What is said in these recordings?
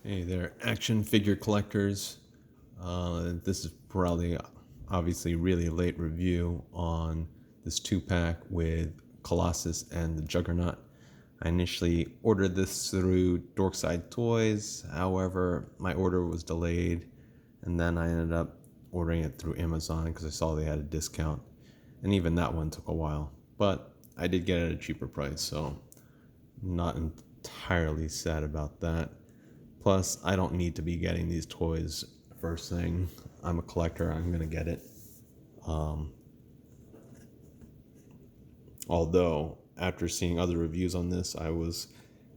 Hey there, action figure collectors. This is probably obviously really late review on this 2-pack with Colossus and the Juggernaut. I initially ordered this through Dorkside Toys, however, my order was delayed, and then I ended up ordering it through Amazon because I saw they had a discount, and even that one took a while. But I did get it at a cheaper price, so I'm not entirely sad about that. Plus, I don't need to be getting these toys first thing. I'm a collector, I'm going to get it. Um, Although, after seeing other reviews on this, I was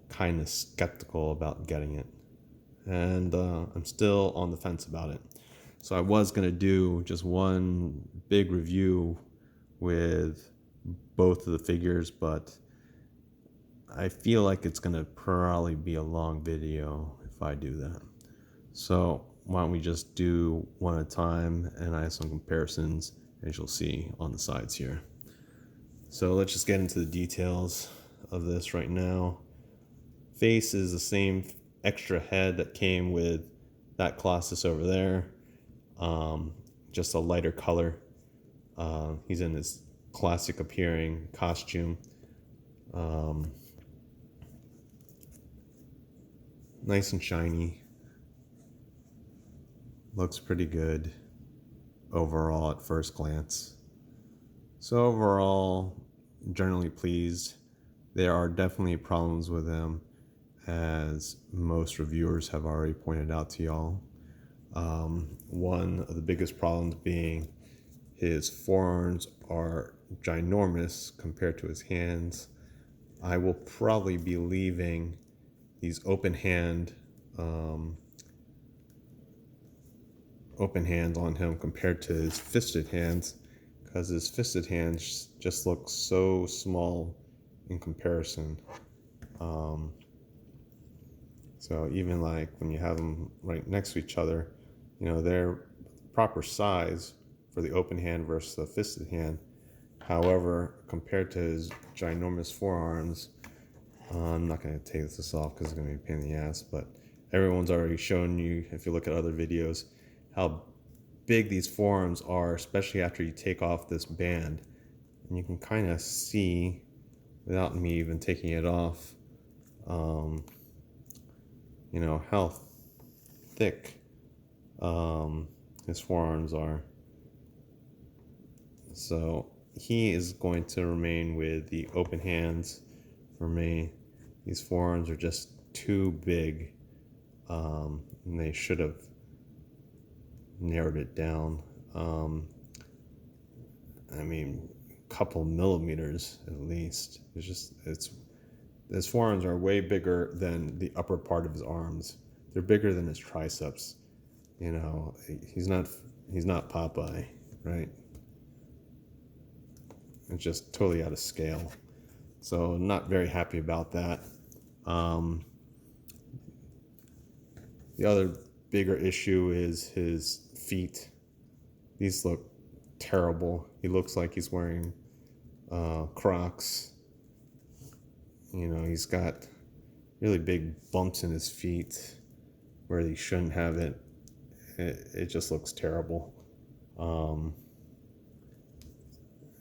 kind of skeptical about getting it. And I'm still on the fence about it. So I was going to do just one big review with both of the figures, but I feel like it's going to probably be a long video if I do that. So why don't we just do one at a time, and I have some comparisons as you'll see on the sides here. So let's just get into the details of this right now. Face is the same extra head that came with that Colossus over there, just a lighter color. He's in his classic appearing costume. Nice and shiny. Looks pretty good overall at first glance. So overall, generally pleased. There are definitely problems with him, as most reviewers have already pointed out to y'all. One of the biggest problems being his forearms are ginormous compared to his hands. I will probably be leaving these open hands on him compared to his fisted hands, because his fisted hands just look so small in comparison. So even like when you have them right next to each other, they're proper size for the open hand versus the fisted hand. However, compared to his ginormous forearms, I'm not going to take this off because it's going to be a pain in the ass, but everyone's already shown you, if you look at other videos, how big these forearms are, especially after you take off this band. And you can kind of see, without me even taking it off, how thick his forearms are. So he is going to remain with the open hands for me. These forearms are just too big, and they should have narrowed it down. A couple millimeters at least. His forearms are way bigger than the upper part of his arms. They're bigger than his triceps. He's not Popeye, right? It's just totally out of scale. So not very happy about that. The other bigger issue is his feet. These look terrible. He looks like he's wearing Crocs. He's got really big bumps in his feet where he shouldn't have it. It just looks terrible.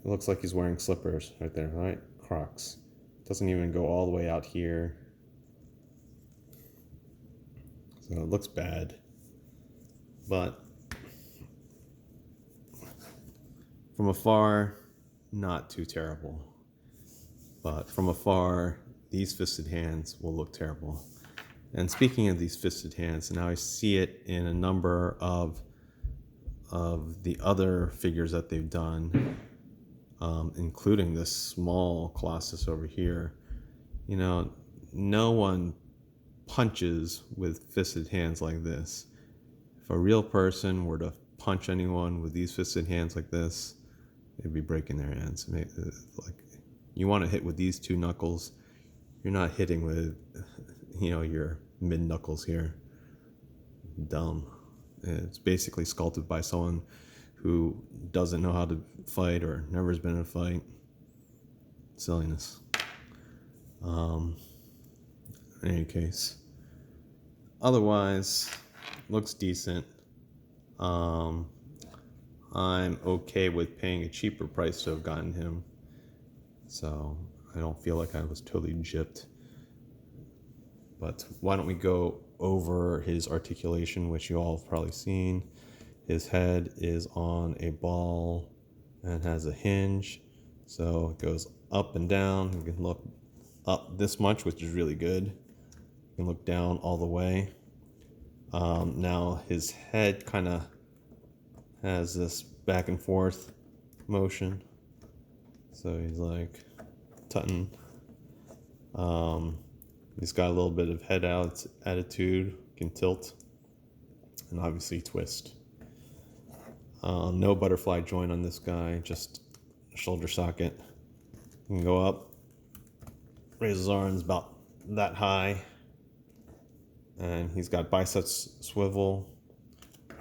It looks like he's wearing slippers right there, right? Crocs. Doesn't even go all the way out here. So it looks bad. But from afar, not too terrible. But from afar, these fisted hands will look terrible. And speaking of these fisted hands, now I see it in a number of the other figures that they've done, including this small Colossus over here. No one punches with fisted hands like this. If a real person were to punch anyone with these fisted hands like this, they'd be breaking their hands. Like, you want to hit with these two knuckles, you're not hitting with, your mid knuckles here. Dumb. It's basically sculpted by someone who doesn't know how to fight or never has been in a fight. Silliness. In any case, otherwise, looks decent. I'm okay with paying a cheaper price to have gotten him. So I don't feel like I was totally gypped. But why don't we go over his articulation, which you all have probably seen. His head is on a ball and has a hinge. So it goes up and down. You can look up this much, which is really good. You can look down all the way. Now his head kind of has this back and forth motion. So he's like tutting. He's got a little bit of head out attitude, can tilt, and obviously twist. No butterfly joint on this guy, just shoulder socket. You can go up, raise his arms about that high, and he's got biceps swivel.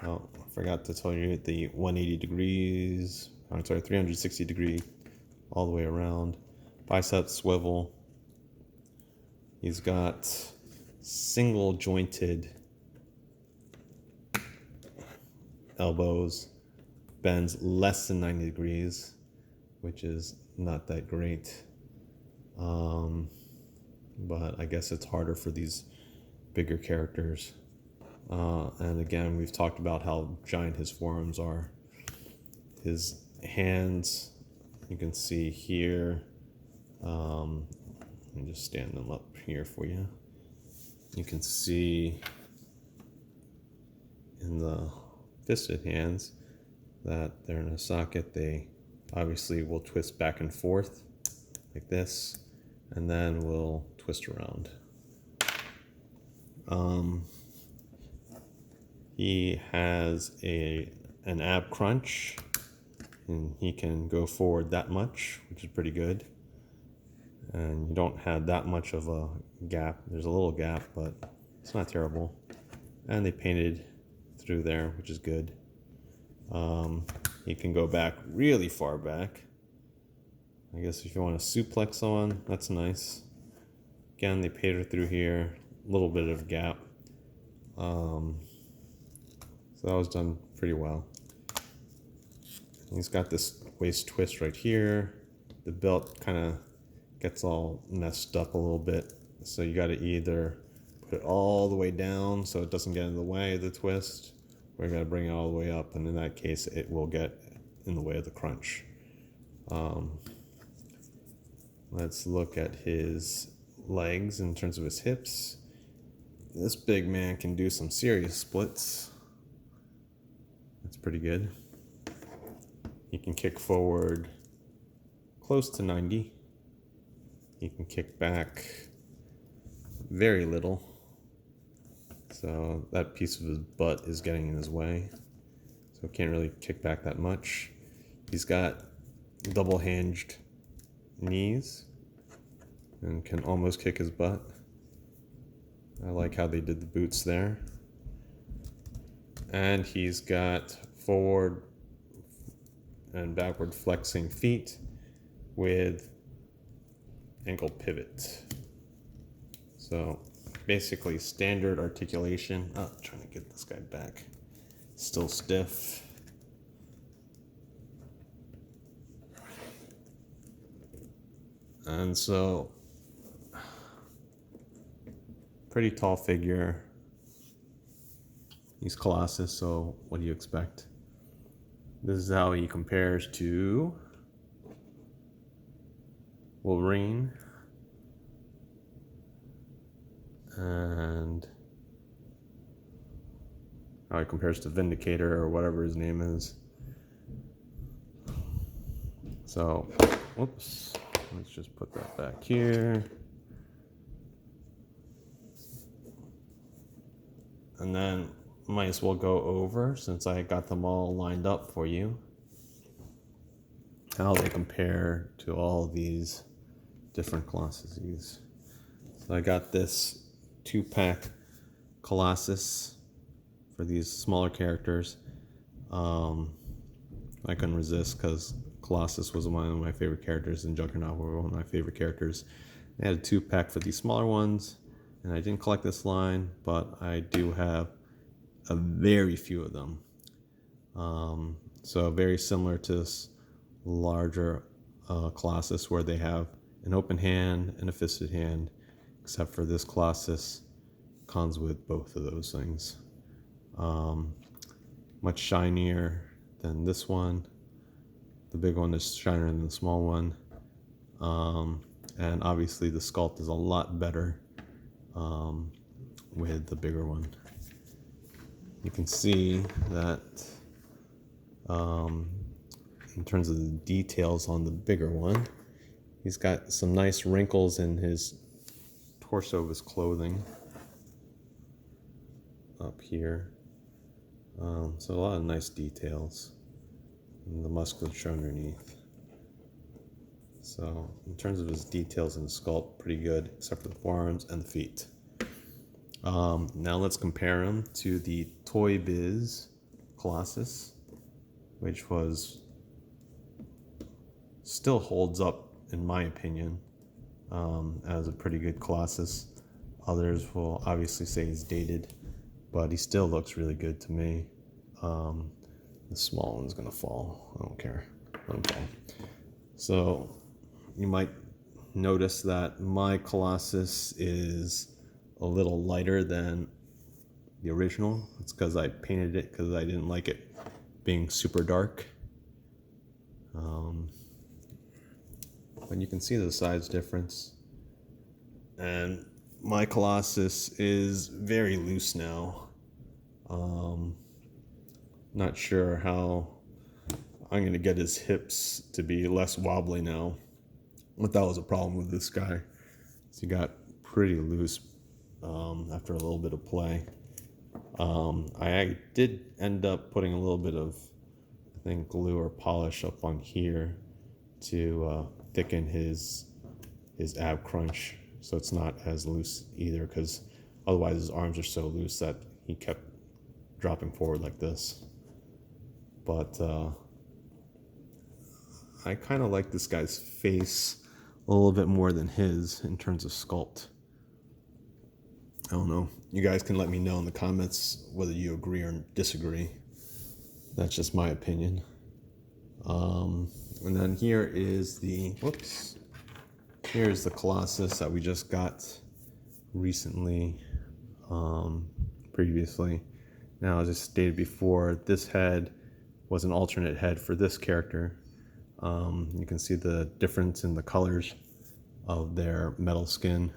Oh, I forgot to tell you the 180 degrees, 360 degree all the way around. Biceps swivel. He's got single jointed elbows, bends less than 90 degrees, which is not that great. But I guess it's harder for these bigger characters. And again, we've talked about how giant his forearms are. His hands, you can see here. Let me just stand them up here for you. You can see in the fisted hands that they're in a socket. They obviously will twist back and forth like this, and then will twist around. He has an ab crunch, and he can go forward that much, which is pretty good. And you don't have that much of a gap. There's a little gap, but it's not terrible. And they painted through there, which is good. He can go back really far back. I guess if you want to suplex someone, that's nice. Again, they painted through here, a little bit of gap. So that was done pretty well. He's got this waist twist right here. The belt kind of gets all messed up a little bit. So you got to either put it all the way down so it doesn't get in the way of the twist, or you got to bring it all the way up, and in that case it will get in the way of the crunch. Let's look at his legs in terms of his hips. This big man can do some serious splits. That's pretty good. He can kick forward close to 90. He can kick back very little. So that piece of his butt is getting in his way. So can't really kick back that much. He's got double hinged knees and can almost kick his butt. I like how they did the boots there. And he's got forward and backward flexing feet with ankle pivot. So basically standard articulation. Oh, trying to get this guy back. Still stiff. And so, pretty tall figure. He's Colossus, so what do you expect? This is how he compares to Wolverine and how he compares to Vindicator or whatever his name is. So, whoops, let's just put that back here. And then might as well go over, since I got them all lined up for you, how they compare to all these different Colossuses. So I got this 2-pack Colossus for these smaller characters. I couldn't resist because Colossus was one of my favorite characters and Juggernaut were one of my favorite characters. They had a 2-pack for these smaller ones, And I didn't collect this line, but I do have a very few of them. So very similar to this larger Colossus where they have an open hand and a fisted hand, except for this Colossus comes with both of those things. Much shinier than this one. The big one is shinier than the small one. And obviously the sculpt is a lot better with the bigger one. You can see that in terms of the details on the bigger one, he's got some nice wrinkles in his torso of his clothing up here. So a lot of nice details. And the musculature underneath. So in terms of his details and sculpt, pretty good, except for the forearms and the feet. Now let's compare him to the Toy Biz Colossus, which still holds up in my opinion as a pretty good Colossus. Others will obviously say he's dated, but he still looks really good to me. The small one's gonna fall. I don't care. Let him fall. So you might notice that my Colossus is a little lighter than the original. It's because I painted it because I didn't like it being super dark. But you can see the size difference. And my Colossus is very loose now. Not sure how I'm going to get his hips to be less wobbly now. But that was a problem with this guy. So he got pretty loose after a little bit of play. I did end up putting a little bit of, I think, glue or polish up on here to thicken his ab crunch so it's not as loose either, because otherwise his arms are so loose that he kept dropping forward like this. But I kind of like this guy's face a little bit more than his in terms of sculpt. I don't know. You guys can let me know in the comments whether you agree or disagree. That's just my opinion. And then here's the Colossus that we just got recently, previously. Now, as I stated before, this head was an alternate head for this character. You can see the difference in the colors of their metal skin.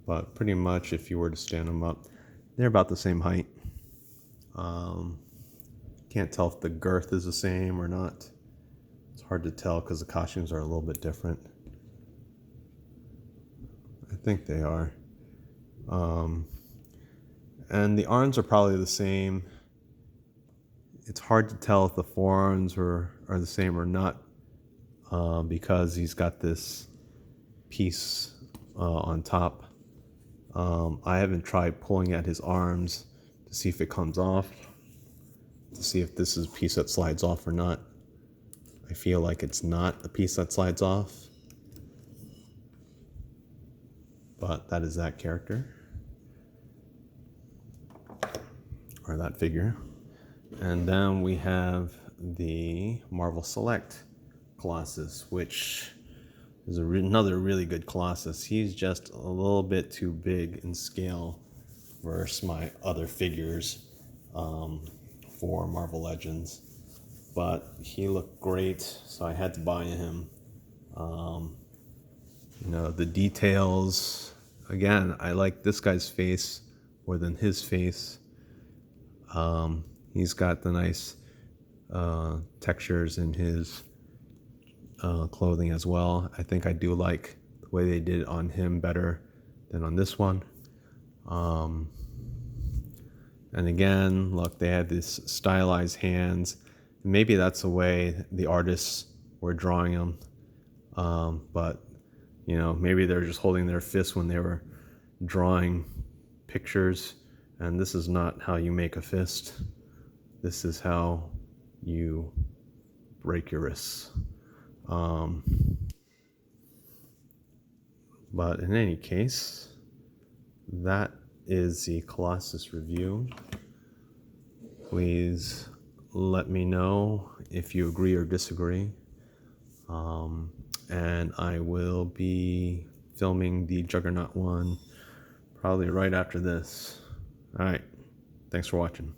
But pretty much if you were to stand them up, they're about the same height. Can't tell if the girth is the same or not. It's hard to tell because the costumes are a little bit different. I think they are. And the arms are probably the same. It's hard to tell if the forearms are the same or not because he's got this piece on top. I haven't tried pulling at his arms to see if it comes off, to see if this is a piece that slides off or not. I feel like it's not a piece that slides off, but that is that character, or that figure. And then we have the Marvel Select Colossus, which is another really good Colossus. He's just a little bit too big in scale versus my other figures for Marvel Legends. But he looked great, so I had to buy him. The details, again, I like this guy's face more than his face. He's got the nice textures in his clothing as well. I think I do like the way they did it on him better than on this one. And again, look, they had these stylized hands. Maybe that's the way the artists were drawing them. But, maybe they're just holding their fists when they were drawing pictures. And this is not how you make a fist. This is how you break your wrists. But in any case, that is the Colossus review. Please let me know if you agree or disagree. And I will be filming the Juggernaut one probably right after this. All right. Thanks for watching.